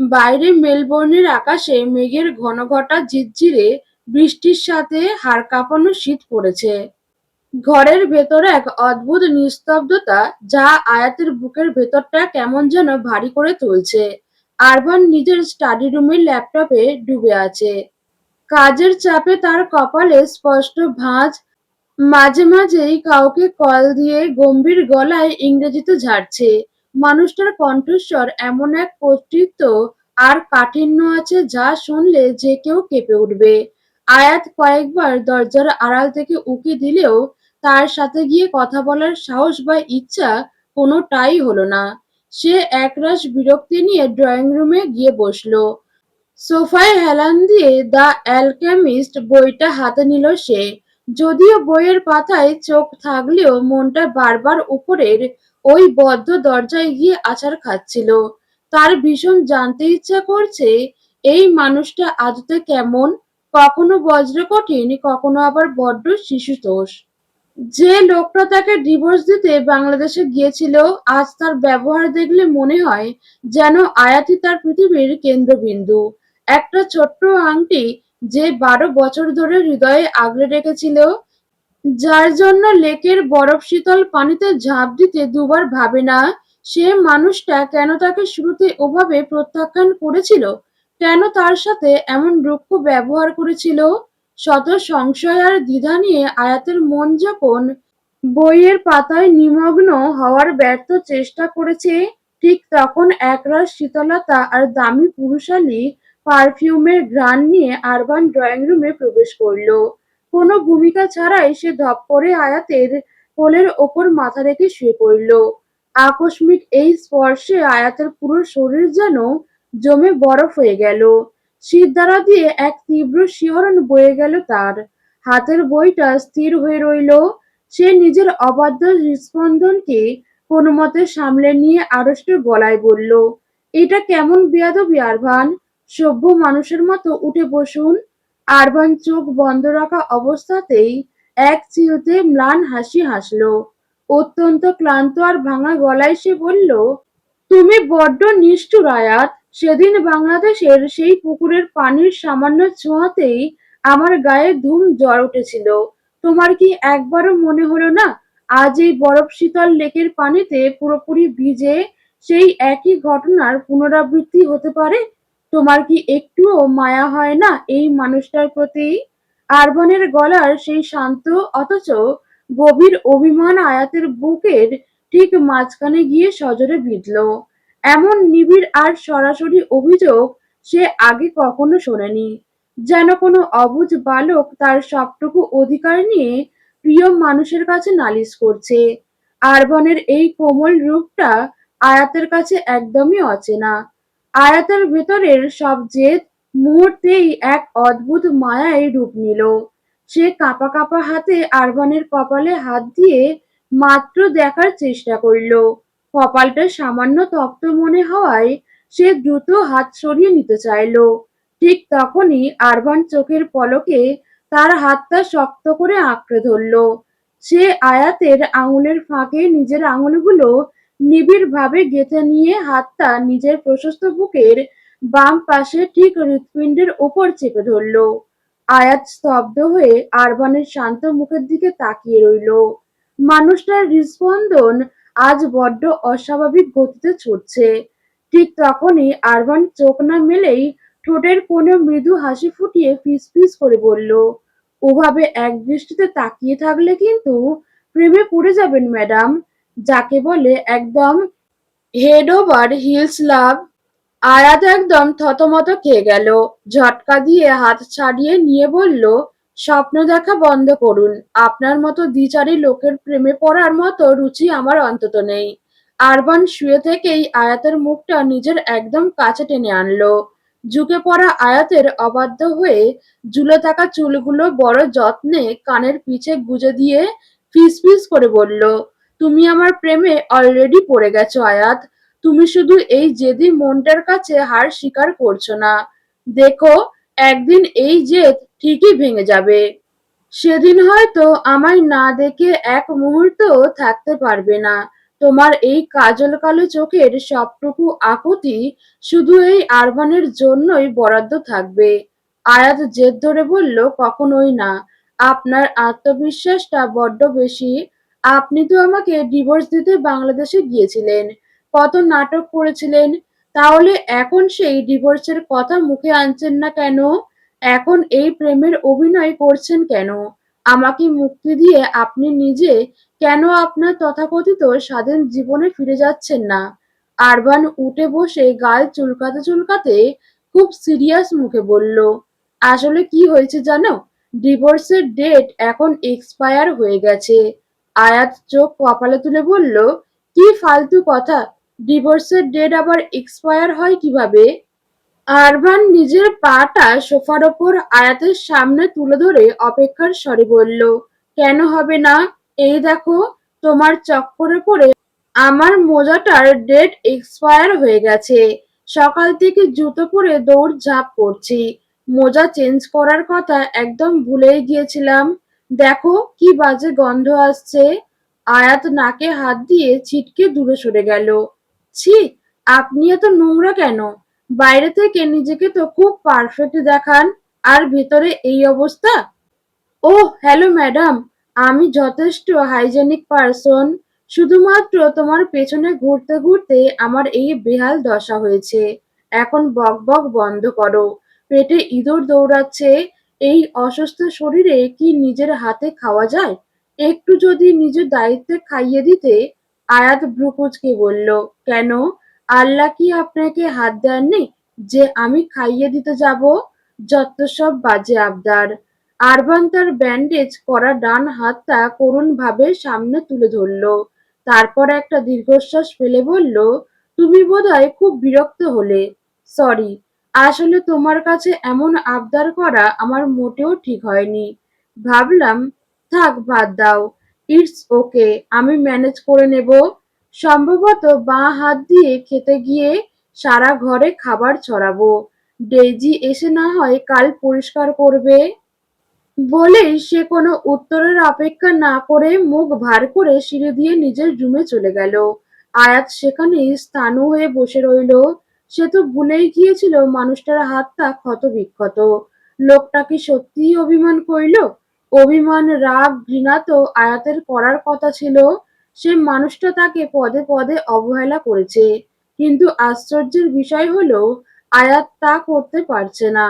বাইরে মেলবোর্নের আকাশে মেঘের ঘনঘটা ঝিরঝিরে বৃষ্টির সাথে হাড় কাঁপানো শীত পড়েছে। ঘরের ভেতরে এক অদ্ভুত নিস্তব্ধতা, যা আয়াতের বুকের ভেতরটা কেমন যেন ভারী করে তুলছে। আরবান নিজের স্টাডি রুমের ল্যাপটপে ডুবে আছে। কাজের চাপে তার কপালে স্পষ্ট ভাঁজ। মাঝে মাঝেই কাউকে কল দিয়ে গম্ভীর গলায় ইংরেজিতে ঝাড়ছে। মানুষটার কণ্ঠস্বর এমন এক কর্তৃত্ব আর কাঠিন্য আছে, যা শুনলে যে কেউ কেঁপে উঠবে। আয়াত কয়েকবার দরজার আড়াল থেকে উকি দিলেও তার সাথে গিয়ে কথা বলার সাহস বা ইচ্ছা কোনোটাই হলো না। সে একরাশ বিরক্তি নিয়ে ড্রয়িং রুমে গিয়ে বসলো। সোফায় হেলান দিয়ে দ্য অ্যালকেমিস্ট বইটা হাতে নিল সে। যদিও বইয়ের পাতায় চোখ থাকলেও মনটা বারবার উপরের ওই বদ্ধ দরজায় গিয়ে আছাড় খাচ্ছিল। তার ভীষণ জানতে ইচ্ছা করছে, এই মানুষটা আদতে কেমন, কখনো বজ্রকঠিন, কখনো আবার বড্ড শিশুতোষ। যে লোকটা তাকে ডিভোর্স দিতে বাংলাদেশে গিয়েছিল, আজ তার ব্যবহার দেখলে মনে হয় যেন আয়াতই তার পৃথিবীর কেন্দ্রবিন্দু। একটা ছোট্ট আংটি যে 12 বছর ধরে হৃদয়ে আগলে রেখেছিল, যার জন্য লেকের বরফ শীতল পানিতে ঝাঁপ দিতে দুবার ভাবে না, সে মানুষটা কেন তাকে শুরুতে ওভাবে প্রত্যাখ্যান করেছিল? কেন তার সাথে এমন রুক্ষ ব্যবহার করেছিল? শত সংশয় আর দ্বিধা নিয়ে আয়াতের মন যখন বইয়ের পাতায় নিমগ্ন হওয়ার ব্যর্থ চেষ্টা করেছে, ঠিক তখন একরাশ শীতলতা আর দামি পুরুষালী পারফিউমের ঘ্রাণ নিয়ে আরবান ড্রয়িং রুমে প্রবেশ করল। কোনো ভূমিকা ছাড়াই সে ধপ করে আয়াতের কোলের ওপর মাথা রেখে শুয়ে পড়ল। আকস্মিক এই স্পর্শে আয়াতের পুরো শরীর যেন জমে বরফ হয়ে গেল। শিরদাঁড়া দিয়ে এক তীব্র শিহরণ বয়ে গেল তার। হাতের বইটা স্থির হয়ে রইল। সে নিজের অবাধ্য হৃৎস্পন্দনকে কোনোমতে সামলে নিয়ে আড়ষ্ট গলায় বলল, এটা কেমন বেয়াদবি আরভান! সভ্য মানুষের মতো উঠে বসুন। আরভান চোখ বন্ধ রাখা অবস্থাতেই এক চিলতে ম্লান হাসি হাসল। অত্যন্ত ক্লান্ত আর ভাঙা গলায় সে বলল, তুমি বড্ড নিষ্ঠুর আয়াত। সেদিন বাংলাদেশের সেই পুকুরের পানির সামান্য ছোঁয়াতেই আমার গায়ে ধুম জ্বর উঠেছিল। তোমার কি একবারও মনে হলো না, আজ এই বরফ শীতল লেকের পানিতে পুরোপুরি ভিজে সেই একই ঘটনার পুনরাবৃত্তি হতে পারে? তোমার কি একটুও মায়া হয় না এই মানুষটার প্রতি? আরবানের গলার সেই শান্ত অথচ গভীর অভিমান আয়াতের বুকের ঠিক মাঝখানে গিয়ে সজোরে বিঁধল। এমন নিবিড় আর সরাসরি অভিযোগ সে আগে কখনো শোনেনি। যেন কোনো অবুঝ বালক তার সবটুকু অধিকার নিয়ে প্রিয় মানুষের কাছে নালিশ করছে। আরবানের এই কোমল রূপটা আয়াতের কাছে একদমই অচেনা। আয়াতের ভেতরের সব জেদ মুহূর্তেই এক অদ্ভুত মায়ায় রূপ নিল। সে কাঁপা কাঁপা হাতে আরবানের কপালে হাত দিয়ে মাত্র দেখার চেষ্টা করল। কপালটা সামান্য তপ্ত মনে হওয়ায় সে দ্রুত হাত সরিয়ে নিতে চাইল। ঠিক তখনই আরবান চোখের পলকে তার হাতটা শক্ত করে আঁকড়ে ধরল। সে আয়াতের আঙুলের ফাঁকে নিজের আঙুলগুলো নিবিড়ভাবে গেঁথে নিয়ে হাতটা নিজের প্রশস্ত বুকের বাম পাশে ঠিক হৃৎপিণ্ডের ওপর চেপে ধরল। আয়াত স্তব্ধ হয়ে আরবানের শান্ত মুখের দিকে তাকিয়ে রইল। মানুষটার হৃৎস্পন্দন আজ বড্ড অস্বাভাবিক গতিতে ছুটছে। ঠিক তখনই আরবান চোখ না মেলেই ঠোঁটের কোণে মৃদু হাসি ফুটিয়ে ফিসফিস করে বলল, ওভাবে একদৃষ্টিতে তাকিয়ে থাকলে কিন্তু প্রেমে পড়ে যাবেন ম্যাডাম। যাকে বলে একদম হেড ওভার হিলস লাভ। আয়াত একদম থতমত খেয়ে গেল। ঝটকা দিয়ে হাত ছাড়িয়ে নিয়ে বলল, স্বপ্ন দেখা বন্ধ করুন। আপনার মতো দ্বিচারী লোকের প্রেমে পড়ার মতো রুচি আমার অন্তত নেই। আরবান শুয়ে থেকেই আয়াতের মুখটা নিজের একদম কাছে টেনে আনলো। ঝুঁকে পড়া আয়াতের অবাধ্য হয়ে ঝুলে থাকা চুলগুলো বড় যত্নে কানের পিছে গুজে দিয়ে ফিসফিস করে বলল, তুমি আমার প্রেমে অলরেডি পড়ে গেছো আয়াত। তুমি শুধু এই জেদি মনটার কাছে হার স্বীকার করছো না। দেখো, একদিন এই জেদ ঠিকই ভেঙে যাবে। সেদিন হয়তো আমায় না দেখে এক মুহূর্তও থাকতে পারবে না। তোমার এই কাজল কালো চোখের সবটুকু আকুতি শুধু এই আরমানের জন্যই বরাদ্দ থাকবে। আয়াত জেদ ধরে বলল, কখনোই না। আপনার আত্মবিশ্বাসটা বড্ড বেশি। আপনি তো আমাকে ডিভোর্স দিতে বাংলাদেশে গিয়েছিলেন, কত নাটক করেছিলেন। তাহলে এখন সেই ডিভোর্সের কথা মুখে আনছেন না কেন? এখন এই প্রেমের অভিনয় করছেন কেন? আমাকে মুক্তি দিয়ে আপনি নিজে কেন আপনার তথাকথিত স্বাধীন জীবনে ফিরে যাচ্ছেন না? আরবান উঠে বসে গাল চুলকাতে চুলকাতে খুব সিরিয়াস মুখে বলল, আসলে কি হয়েছে জানো? ডিভোর্সের ডেট এখন এক্সপায়ার হয়ে গেছে। আয়াত চোখ কপালে তুলে বলল, কি ফালতু কথা! ডিভোর্সের ডেট আবার এক্সপায়ার হয় কিভাবে? আরভান নিজের পাটা সোফার ওপর আয়াতের সামনে তুলে ধরে অপেক্ষার স্বরে বলল, কেন হবে না? এই দেখো, তোমার চক্করে পড়ে আমার মোজাটার ডেট এক্সপায়ার হয়ে গেছে। সকাল থেকে জুতো পরে দৌড়ঝাঁপ করছি। মোজা চেঞ্জ করার কথা একদম ভুলেই গিয়েছিলাম। দেখো কি বাজে গন্ধ আসছে। আয়াত নাকে হাত দিয়ে ছিটকে দূরে সরে গেল। ছি, আপনি এত নোংরা কেন? বাইরে থেকে নিজেকে তো খুব পারফেক্ট দেখান, আর ভেতরে এই অবস্থা। ওহ হ্যালো ম্যাডাম, আমি যথেষ্ট হাইজেনিক পারসন। শুধুমাত্র তোমার পেছনে ঘুরতে ঘুরতে আমার এই বেহাল দশা হয়েছে। এখন বকবক বন্ধ করো। পেটে ইঁদুর দৌড়াচ্ছে। এই অসুস্থ শরীরে কি নিজের হাতে খাওয়া যায়? একটু যদি নিজের দায়িত্বে খাইয়ে দিতে। আয়াত ভ্রুকুচকে বলল, কেন? আল্লাহ কি আপনাকে হাত দেননি যে আমি খাইয়ে দিতে যাব? যত সব বাজে আবদার। আরবান তার ব্যান্ডেজ করা ডান হাতটা করুণভাবে সামনে তুলে ধরল। তারপর একটা দীর্ঘশ্বাস ফেলে বলল, তুমি বোধহয় খুব বিরক্ত হলে। সরি, আসলে তোমার কাছে এমন আবদার করা আমার মোটেও ঠিক হয়নি। ভাবলাম, থাক বাদ দাও। ইটস ওকে, আমি ম্যানেজ করে নেব। সম্ভবত বাঁ হাত দিয়ে খেতে গিয়ে সারা ঘরে খাবার ছড়াবো। ডেইজি এসে না হয় কাল পরিষ্কার করবে। বলেই সে কোনো উত্তরের অপেক্ষা না করে মুখ ভার করে সিঁড়ি দিয়ে নিজের রুমে চলে গেল। আয়াত সেখানেই স্থাণু হয়ে বসে রইল। সে তো ভুলেই গিয়েছিল মানুষটার হাতটা ক্ষত-বিক্ষত। লোকটা কি সত্যিই অভিমান করিল? অভিমান, রাগ, ঘৃণা তো আয়াতের করার কথা ছিল। সে মানুষটা তাকে পদে পদে অবহেলা করেছে, কিন্তু আশ্চর্যের বিষয় হলো আয়াত তা করতে পারছে না।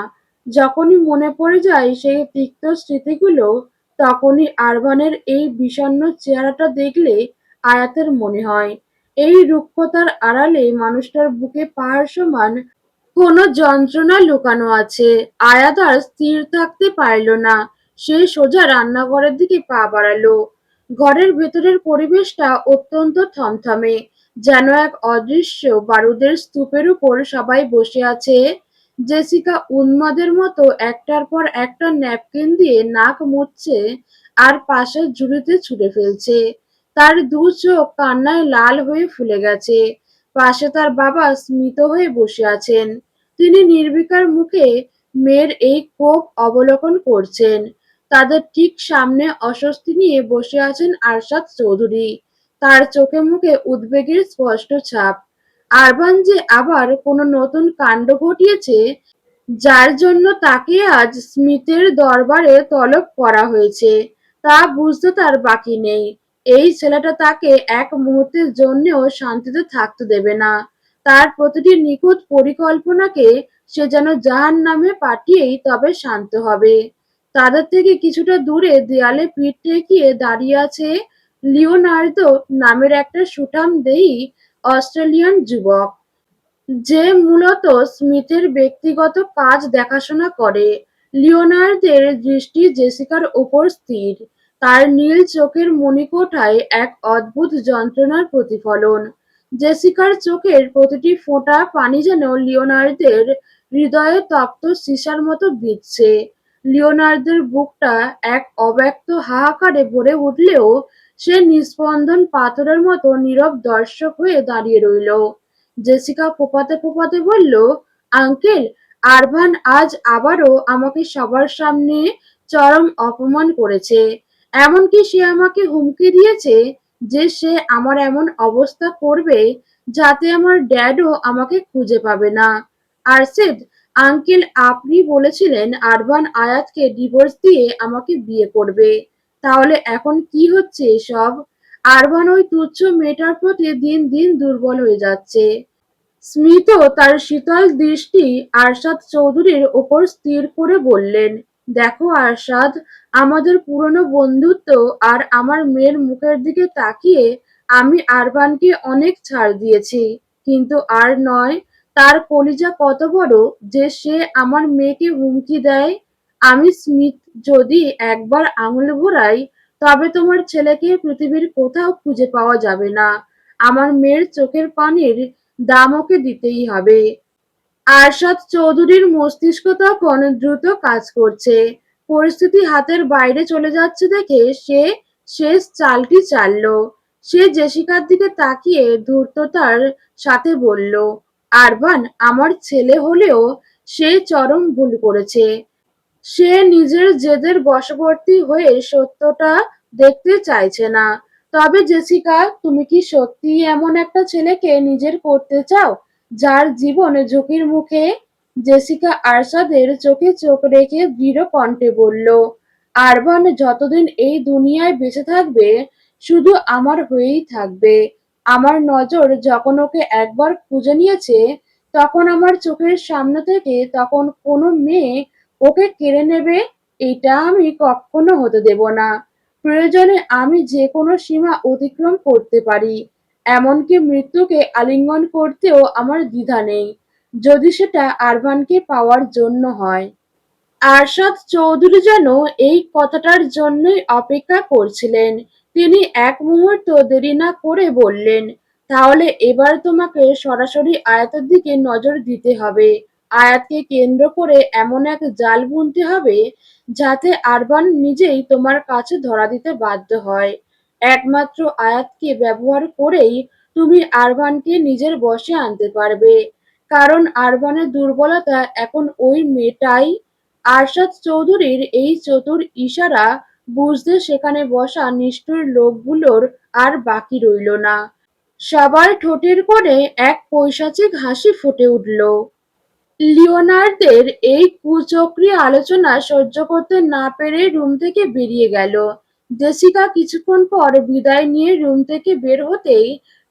যখনই মনে পড়ে যায় সেই তিক্ত স্মৃতিগুলো, তখনই আরভানের এই বিষণ্ণ চেহারাটা দেখলে আয়াতের মনে হয় এই রুক্ষতার আড়ালে মানুষটার বুকে পাহাড় সমান কোনো যন্ত্রণা লুকানো আছে। আয়াত আর স্থির থাকতে পারল না। সে সোজা রান্নাঘরের দিকে পা বাড়ালো। ঘরের ভেতরের পরিবেশটা অত্যন্ত থমথমে, যেন এক অদৃশ্য বারুদের স্তূপের উপর সবাই বসে আছে। জেসিকা উন্মাদের মতো একটার পর একটা ন্যাপকিন দিয়ে নাক মুছছে আর পাশের ঝুড়িতে ছুঁড়ে ফেলছে। তার দু চোখ কান্নায় লাল হয়ে ফুলে গেছে। পাশে তার বাবা স্মিত হয়ে বসে আছেন। তিনি নির্বিকার মুখে মেয়ের এই ক্ষোভ অবলোকন করছেন। তাদের ঠিক সামনে অস্বস্তি নিয়ে বসে আছেন আরশাদ চৌধুরী। তার চোখে মুখে উদ্বেগের স্পষ্ট ছাপ। আরবান যে আবার কোনো নতুন কাণ্ড ঘটিয়েছে, যার জন্য তাকে আজ স্মিথের দরবারে তলব করা হয়েছে, তা বুঝতে তার বাকি নেই। এই ছেলেটা তাকে এক মুহূর্তের জন্যেও শান্তিতে থাকতে দেবে না। তার প্রতিটি নিখুঁত পরিকল্পনাকে সে যেন জাহান্নামে পাঠিয়েই তবে শান্ত হবে। তাদের থেকে কিছুটা দূরে দেয়ালে পিঠ ঠেকিয়ে দাঁড়িয়ে আছে লিওনার্দো নামের একটা সুঠামদেহী অস্ট্রেলিয়ান যুবক, যে মূলত স্মিথের ব্যক্তিগত কাজ দেখাশোনা করে। লিওনার্দের দৃষ্টি জেসিকার উপর স্থির। তার নীল চোখের মণিকোঠায় এক অদ্ভুত যন্ত্রণার প্রতিফলন। জেসিকার চোখের প্রতিটি ফোঁটা পানি যেন লিওনার্দের হৃদয়ে তপ্ত সীসার মতো বিঁধছে। লিওনার্দের বুকটা এক অব্যক্ত হাহাকারে ভরে উঠলেও সে নিস্পন্দন পাথরের মতো নীরব দর্শক হয়ে দাঁড়িয়ে রইল। জেসিকা ফোঁপাতে ফোঁপাতে বলল, আঙ্কেল, আরভান আজ আবারও আমাকে সবার সামনে চরম অপমান করেছে। এমনকি সে আমাকে হুমকি দিয়েছে যে সে আমার এমন অবস্থা করবে যাতে আমার ড্যাডও আমাকে খুঁজে পাবে না। আরশিদ আঙ্কেল, আপনি বলেছিলেন আরবান আয়াতকে ডিভোর্স দিয়ে আমাকে বিয়ে করবে। তাহলে এখন কি হচ্ছে এসব? আরবান ওই তুচ্ছ মেয়েটার প্রতি দিন দিন দুর্বল হয়ে যাচ্ছে। স্মিত তার শীতল দৃষ্টি আরশাদ চৌধুরীর ওপর স্থির করে বললেন, দেখো আরশাদ, আমাদের পুরনো বন্ধুত্ব আর আমার মেয়ের মুখের দিকে তাকিয়ে আমি আরবানকে অনেক ছাড় দিয়েছি, কিন্তু আর নয়। তার কলিজা কত বড় যে সে আমার মেয়েকে হুমকি দেয়। আমি স্মিথ যদি একবার আঙুল ঘোরাই, তবে তোমার ছেলেকে পৃথিবীর কোথাও খুঁজে পাওয়া যাবে না। আমার মেয়ের চোখের পানির দাম ওকে দিতেই হবে। আরশাদ চৌধুরীর মস্তিষ্ক তখন দ্রুত কাজ করছে। পরিস্থিতি হাতের বাইরে চলে যাচ্ছে দেখে সে শেষ চালটি চালল। সে জেসিকার দিকে তাকিয়ে ধূর্ততার সাথে বলল, আরবান আমার ছেলে হলেও সে চরম ভুল করেছে। সে নিজের জেদের বশবর্তী হয়ে সত্যটা দেখতে চাইছে না। তবে জেসিকা, তুমি কি সত্যিই এমন একটা ছেলেকে নিজের করতে চাও যার জীবন ঝুঁকির মুখে? জেসিকা আরশাদের চোখে চোখ রেখে দৃঢ় কণ্ঠে বলল, আরবান যতদিন এই দুনিয়ায় বেঁচে থাকবে শুধু আমার হয়েই থাকবে। আমার নজর যখন ওকে একবার খুঁজে নিয়েছে, তখন আমার চোখের সামনে থেকে তখন কোনো মেয়ে ওকে কেড়ে নেবে, এটা আমি কখনো হতে দেব না। প্রয়োজনে আমি যে কোনো সীমা অতিক্রম করতে পারি, এমনকি মৃত্যুকে আলিঙ্গন করতেও আমার দ্বিধা নেই, যদি সেটা আরভানকে পাওয়ার জন্য হয়। আরশাদ চৌধুরী যেন এই কথাটার জন্যই অপেক্ষা করছিলেন। তিনি এক মুহূর্ত দেরি না করে বললেন, তাহলে এবার তোমাকে সরাসরি আয়াতের দিকে নজর দিতে হবে। আয়াতকে কেন্দ্র করে এমন এক জাল বুনতে হবে যাতে আরবান নিজেই তোমার কাছে ধরা দিতে বাধ্য হয়। একমাত্র আয়াতকে ব্যবহার করেই তুমি আরবানকে নিজের বশে আনতে পারবে। কারণ আরবানের দুর্বলতা এখন ওই মেয়েটাই। আরশাদ চৌধুরীর এই চতুর ইশারা বুঝতে সেখানে বসা নিষ্ঠুর লোকগুলোর আর বাকি রইল না। সবার ঠোঁটের কোণে এক পৈশাচিক হাসি ফুটে উঠল। লিওনার্দের এই কুচক্রী আলোচনা সহ্য করতে না পেরে রুম থেকে বেরিয়ে গেল। জেসিকা কিছুক্ষণ পর বিদায় নিয়ে রুম থেকে বের হতেই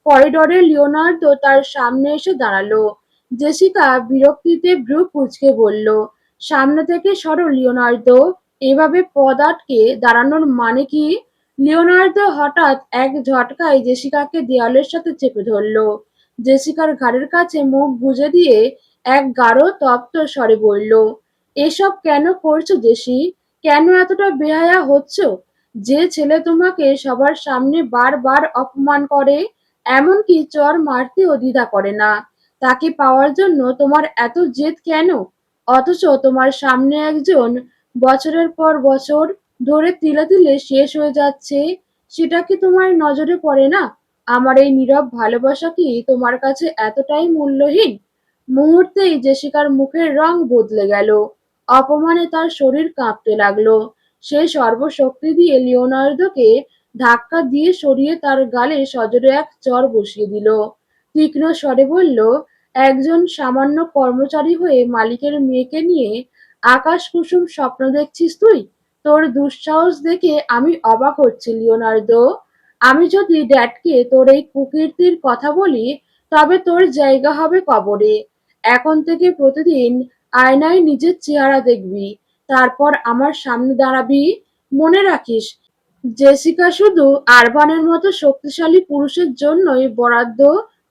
করিডোরে লিওনার্দো তার সামনে এসে দাঁড়ালো। জেসিকা বিরক্তিতে ভ্রু কুঁচকে বলল, সামনে থেকে সরো লিওনার্দো, এভাবে পদ আটকে দাঁড়ানোর মানে কি? লিওনার্দো হঠাৎ এক ঝটকায় জেসিকাকে দেয়ালের সাথে চেপে ধরল। জেসিকার ঘাড়ের কাছে মুখ গুজে দিয়ে এক গাঢ় তপ্ত স্বরে বলল, এসব কেন করছো জেসি? কেন এতটা বেহায়া হচ্ছ? যে ছেলে তোমাকে সবার সামনে বারবার অপমান করে, এমনকি চর মারতেও দ্বিধা করে না, তাকে পাওয়ার জন্য তোমার এত জেদ কেন? অথচ তোমার সামনে একজন বছরের পর বছর ধরে তিলে তিলে শেষ হয়ে যাচ্ছে, সেটা কি তোমার নজরে পড়ে না? আমার এই নীরব ভালোবাসা কি তোমার কাছে এতটাই মূল্যহীন? মুহূর্তেই জেসিকার মুখের রং বদলে গেল। অপমানে তার শরীর কাঁপতে লাগলো। সে সর্বশক্তি দিয়ে লিওনার্দোকে ধাক্কা দিয়ে সরিয়ে তার গালে সজোরে এক চড় বসিয়ে দিল। তীক্ষ্ণ স্বরে বলল, একজন সামান্য কর্মচারী হয়ে মালিকের মেয়েকে নিয়ে আকাশ কুসুম স্বপ্ন দেখছিস তুই? তোর দুঃসাহস দেখে আমি অবাক হচ্ছি লিওনার্দো। আমি যদি ড্যাডকে তোর এই কুকীর্তির কথা বলি, তবে তোর জায়গা হবে কবরে। এখন থেকে প্রতিদিন আয়নায় নিজের চেহারা দেখবি, তারপর আমার সামনে দাঁড়াবি। মনে রাখিস, জেসিকা শুধু আরবানের মতো শক্তিশালী পুরুষের জন্যই বরাদ্দ,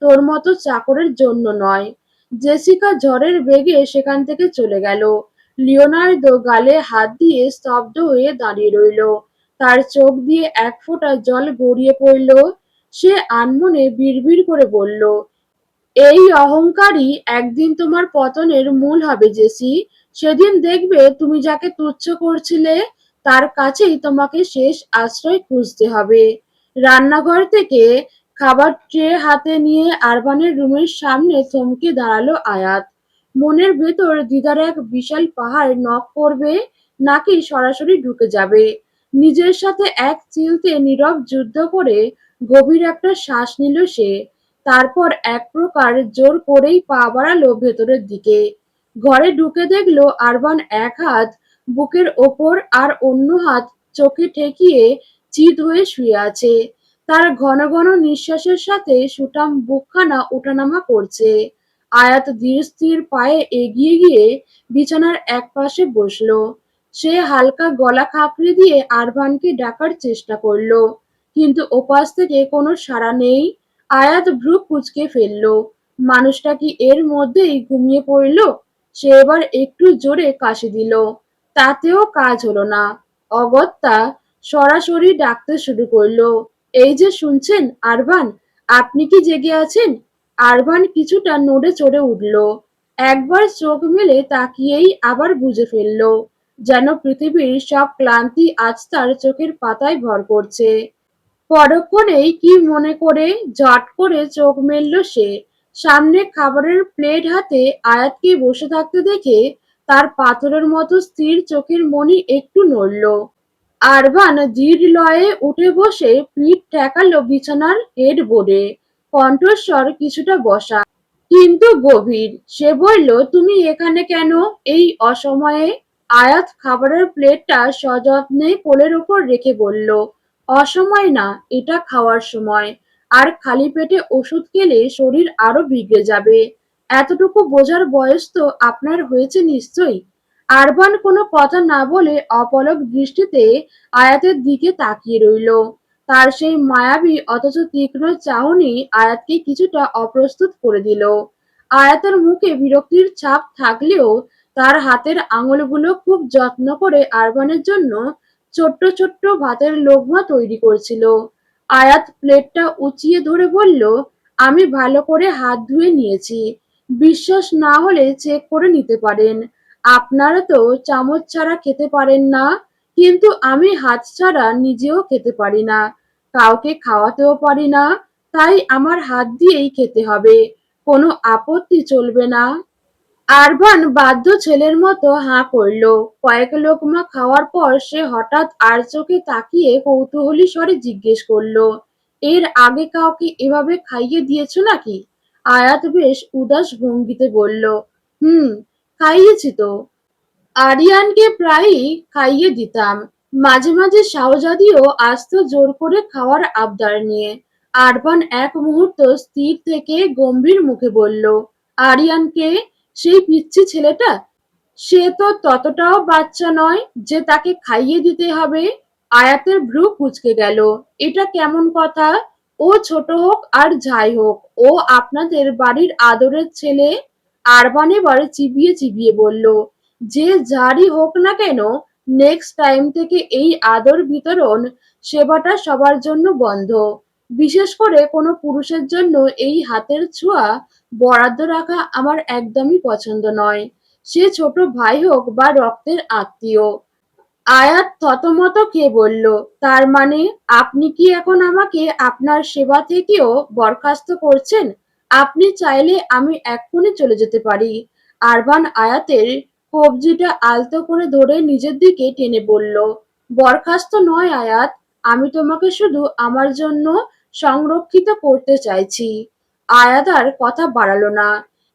তোর মতো চাকরের জন্য নয়। জেসিকা ঝড়ের বেগে সেখান থেকে চলে গেল। লিওনার্দো গালে হাত দিয়ে স্তব্ধ হয়ে দাঁড়িয়ে রইল। তার চোখ দিয়ে এক ফোঁটা জল গড়িয়ে পড়ল। সে আনমনে বিড়বিড় করে বলল, এই অহংকারই একদিন তোমার পতনের মূল হবে জেসি। সেদিন দেখবে তুমি যাকে তুচ্ছ করছিলে তার কাছেই তোমাকে শেষ আশ্রয় খুঁজতে হবে। রান্নাঘর থেকে খাবার ট্রে হাতে নিয়ে আরবানের রুমের সামনে থমকে দাঁড়ালো আয়াত। মনের ভেতর দ্বিধার এক বিশাল পাহাড় নক করবে নাকি সরাসরি ঢুকে যাবে। নিজের সাথে এক চিলতে নীরব যুদ্ধ করে গভীর একটা শ্বাস নিল সে। তারপর এক প্রকার জোর করেই পা বাড়ালো ভেতরের দিকে। ঘরে ঢুকে দেখলো আরবান এক হাত বুকের ওপর আর অন্য হাত চোখে ঠেকিয়ে চিত হয়ে শুয়ে আছে। তার ঘন ঘন নিঃশ্বাসের সাথে সুঠাম বুকখানা ওঠানামা করছে। আয়াত ধীর স্থির পায়ে এগিয়ে গিয়ে বিছানার একপাশে বসলো। সে হালকা গলা খাঁকড়ে দিয়ে আরভানকে ডাকার চেষ্টা করলো, কিন্তু ওপাশ থেকে কোনো সাড়া নেই। আয়াত ভ্রু কুঁচকে ফেলল। মানুষটা কি এর মধ্যেই ঘুমিয়ে পড়ল? সে এবার একটু জোরে কাশি দিল। তাতেও কাজ হলো না। অগত্যা সরাসরি ডাকতে শুরু করলো। এই যে শুনছেন আরভান, আপনি কি জেগে আছেন? আরভান কিছুটা নড়ে চড়ে উঠল। একবার চোখ মেলে তাকিয়েই আবার বুঝে ফেলল, যেন পৃথিবীর সব ক্লান্তি আজ তার চোখের পাতায় ভর করছে। পরক্ষণেই কি মনে করে ঝট করে চোখ মেলল সে। সামনে খাবারের প্লেট হাতে আয়াতকে বসে থাকতে দেখে তার পাথরের মতো স্থির চোখের মণি একটু নড়ল। আরভান ধীর লয়ে উঠে বসে পিঠ ঠেকালো বিছানার হেডবোর্ডে। কণ্ঠস্বর কিছুটা বসা, কিন্তু গভীর। সে বলল, তুমি এখানে কেন এই অসময়ে? আয়াত খাবারের প্লেটটা সযত্নে কোলের ওপর রেখে বলল, অসময় না, এটা খাওয়ার সময়। আর খালি পেটে ওষুধ খেলে শরীর আরো বিগড়ে যাবে। এতটুকু বোঝার বয়স তো আপনার হয়েছে নিশ্চয়ই। আরবান কোনো কথা না বলে অপলক দৃষ্টিতে আয়াতের দিকে তাকিয়ে রইল। তার সেই মায়াবী অথচ তীক্ষ্ণ চাহনি আয়াতকে কিছুটা অপ্রস্তুত করে দিল। আয়াতের মুখে বিরক্তির ছাপ থাকলেও তার হাতের আঙুলগুলো খুব যত্ন করে আরবানের জন্য ছোট্ট ছোট্ট ভাতের লোকমা তৈরি করছিল। আয়াত প্লেটটা উঁচিয়ে ধরে বলল, আমি ভালো করে হাত ধুয়ে নিয়েছি। বিশ্বাস না হলে চেক করে নিতে পারেন। আপনারা তো চামচ ছাড়া খেতে পারেন না, কিন্তু আমি হাত ছাড়া নিজেও খেতে পারি না, কাউকে খাওয়াতেও পারি না। তাই আমার হাত দিয়েই খেতে হবে। কোনো আপত্তি চলবে না। আরভান বাধ্য ছেলের মতো হাঁ করল। কয়েক লোকমা খাওয়ার পর সে হঠাৎ আর চোখে তাকিয়ে কৌতূহলী স্বরে জিজ্ঞেস করল, এর আগে কাউকে এভাবে খাইয়ে দিয়েছো নাকি? আয়াত বেশ উদাস ভঙ্গিতে বলল, হুম, খাইয়েছি তো। আরিয়ানকে প্রায়ই খাইয়ে দিতাম, মাঝে মাঝে শাহজাদিও আসতো জোর করে খাওয়ার আবদার নিয়ে। আরবান এক মুহূর্ত স্থির থেকে গম্ভীর মুখে বলল, আরিয়ানকে? সেই পিচ্চি ছেলেটা? সে তো ততটাও বাচ্চা নয় যে তাকে খাইয়ে দিতে হবে। আয়াতের ভ্রু কুঁচকে গেল। এটা কেমন কথা? ও ছোট হোক আর যাই হোক, ও আপনাদের বাড়ির আদরের ছেলে। আরবান এবার চিবিয়ে চিবিয়ে বলল, যে যারই হোক না কেন, নেক্সট টাইম থেকে এই আদর বিতরণ সেবাটা সবার জন্য বন্ধ। বিশেষ করে কোনো পুরুষের জন্য এই হাতের ছোঁয়া বরাদ্দ রাখা আমার একদমই পছন্দ নয়, সে ছোট ভাই হোক বা রক্তের আত্মীয়। আয়াত থতমত খেয়ে বলল, তার মানে আপনি কি এখন আমাকে আপনার সেবা থেকেও বরখাস্ত করছেন? আপনি চাইলে আমি এক্ষুনি চলে যেতে পারি। আরবান আয়াতের কবজিটা আলতো করে ধরে নিজের দিকে টেনে বলল, বরখাস্ত নয় আয়াত, আমি তোমাকে শুধু আমার জন্য সংরক্ষিত করতে চাইছি। আয়াত আর কথা বাড়ালো না।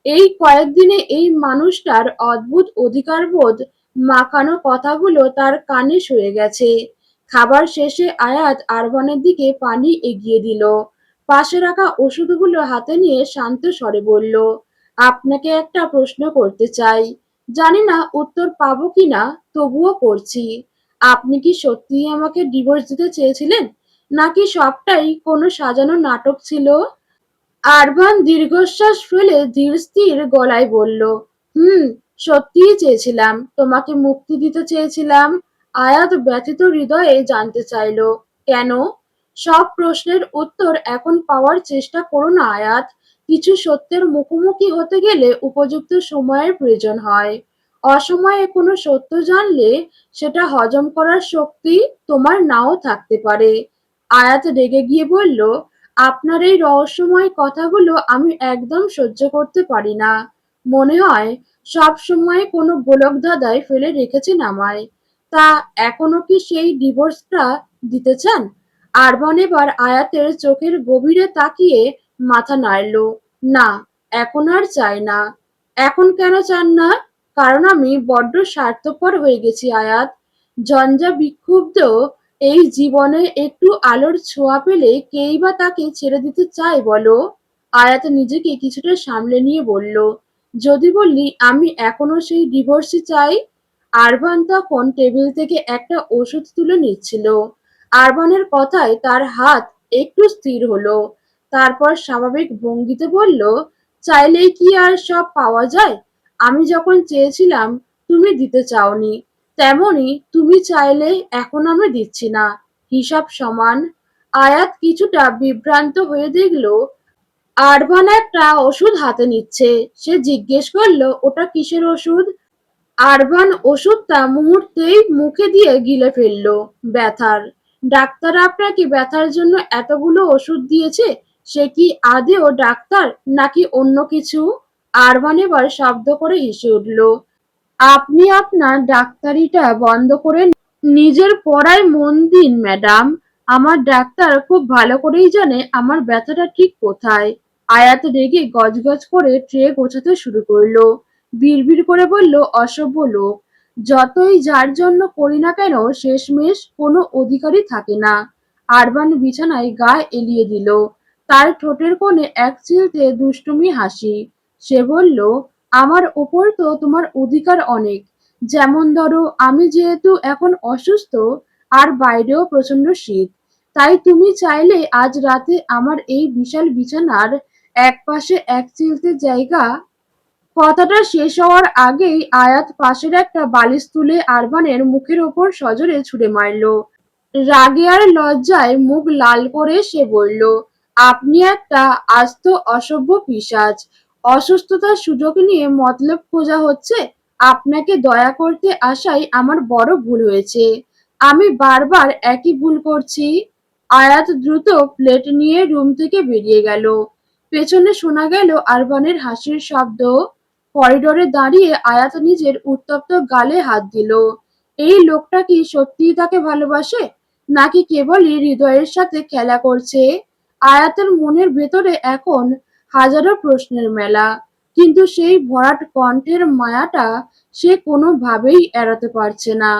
এই কয়েকদিনে এই মানুষটার অদ্ভুত অধিকারবোধ মাখানো কথাগুলো তার কানে সয়ে গেছে। খাবার শেষে আয়াত আরবানের দিকে পানি এগিয়ে দিল। পাশে রাখা ওষুধগুলো হাতে নিয়ে শান্ত স্বরে বলল, আপনাকে একটা প্রশ্ন করতে চাই। জানি না উত্তর পাবো কিনা, তবুও করছি। আপনি কি সত্যিই আমাকে ডিভোর্স দিতে চেয়েছিলেন, নাকি সবটাই কোনো সাজানো নাটক ছিল? আরভান দীর্ঘশ্বাস ফেলে ধীরস্থির গলায় বলল, হুম, সত্যিই চেয়েছিলাম, তোমাকে মুক্তি দিতে চেয়েছিলাম। আয়াত ব্যথিত হৃদয়ে জানতে চাইল, কেন? সব প্রশ্নের উত্তর এখন পাওয়ার চেষ্টা করো না আয়াত। কিছু সত্যের মুখোমুখি হতে গেলে উপযুক্ত সময়ের প্রয়োজন হয়। অসময়ে কোনো সত্য জানলে সেটা হজম করার শক্তি তোমার নাও থাকতে পারে। আয়াত রেগে গিয়ে বলল, আপনার এই রহস্যময় কথাগুলো আমি একদম সহ্য করতে পারি না। মনে হয় সব সময় কোনো গোলকধাঁধায় ফেলে রেখেছেন আমায়। তা এখনো কি সেই ডিভোর্সটা দিতে চান? আরবান এবার আয়াতের চোখের গভীরে তাকিয়ে মাথা নাড়ল। না, এখন আর চাই না। এখন কেন চান না? কারণ আমি বড্ড স্বার্থপর হয়ে গেছি আয়াত। ঝঞ্ঝা বিক্ষুব্ধ এই জীবনে একটু আলোর ছোঁয়া পেলে কেই বা তাকে ছেড়ে দিতে চায় বলো? আয়াত নিজেকে কিছুটা সামলে নিয়ে বলল, যদি বললি আমি এখনো সেই ডিভোর্সই চাই। আরবান তখন টেবিল থেকে একটা ওষুধ তুলে নিচ্ছিল। আরবানের কথায় তার হাত একটু স্থির হলো। তারপর স্বাভাবিক ভঙ্গিতে বলল, চাইলেই কি আর সব পাওয়া যায়? আমি যখন চেয়েছিলাম তুমি দিতে চাওনি, তেমনি তুমি চাইলে এখন আমি দিচ্ছি না। হিসাব সমান। আয়াত কিছুটা বিভ্রান্ত হয়ে দেখল আরবান একটা ওষুধ হাতে নিচ্ছে। সে জিজ্ঞেস করলো, ওটা কিসের ওষুধ? আরবান ওষুধটা মুহূর্তেই মুখে দিয়ে গিলে ফেলল। ব্যথার। ডাক্তার আপনাকে ব্যথার জন্য এতগুলো ওষুধ দিয়েছে। সে কি আদেও ডাক্তার নাকি অন্য কিছু? আরবান এবার শব্দ করে হেসে উঠল। আপনি আপনার ডাক্তারিটা বন্ধ করে নিজের পড়ায় মন দিন ম্যাডাম। আমার ডাক্তার খুব ভালো করেই জানে আমার ব্যথাটা ঠিক কোথায়। আয়াত রেগে গজগজ করে ট্রে গোছাতে শুরু করলো। বিড়বিড় করে বলল, অসভ্য লোক। যতই যার জন্য করি না কেন শেষমেশ কোনো অধিকারই থাকে না। আরবান বিছানায় গা এলিয়ে দিল। তার ঠোঁটের কোণে এক চিলতে দুষ্টুমি হাসি। সে বলল, আমার ওপর তো তোমার অধিকার অনেক। যেমন ধরো, আমি যেহেতু এখন অসুস্থ আর বাইরেও প্রচন্ড শীত, তাই তুমি চাইলে আজ রাতে আমার এই বিশাল বিছানার একপাশে এক চিলতে জায়গা। কথাটা শেষ হওয়ার আগেই আয়াত পাশের একটা বালিশ তুলে আরবানের মুখের ওপর সজোরে ছুঁড়ে মারল। রাগে আর লজ্জায় মুখ লাল করে সে বলল, আপনি একটা আস্ত অসভ্য পিশাচ। অসুস্থতার সুযোগ নিয়ে মতলব খোঁজা হচ্ছে। আপনাকে দয়া করতে আসাই আমার বড় ভুল হয়েছে। আমি বারবার একই ভুল করছি। আয়াত দ্রুত প্লেট নিয়ে রুম থেকে বেরিয়ে গেল। পেছনে শোনা গেল আরবানের হাসির শব্দ। করিডোরে দাঁড়িয়ে আয়াত নিজের উত্তপ্ত গালে হাত দিল। এই লোকটা কি সত্যিই তাকে ভালোবাসে, নাকি কেবলই হৃদয়ের সাথে খেলা করছে? আয়াতের মনের ভেতরে এখন হাজারো প্রশ্নের মেলা, কিন্তু সেই ভরাট কণ্ঠের মায়াটা সে কোনোভাবেই এড়াতে পারছে না।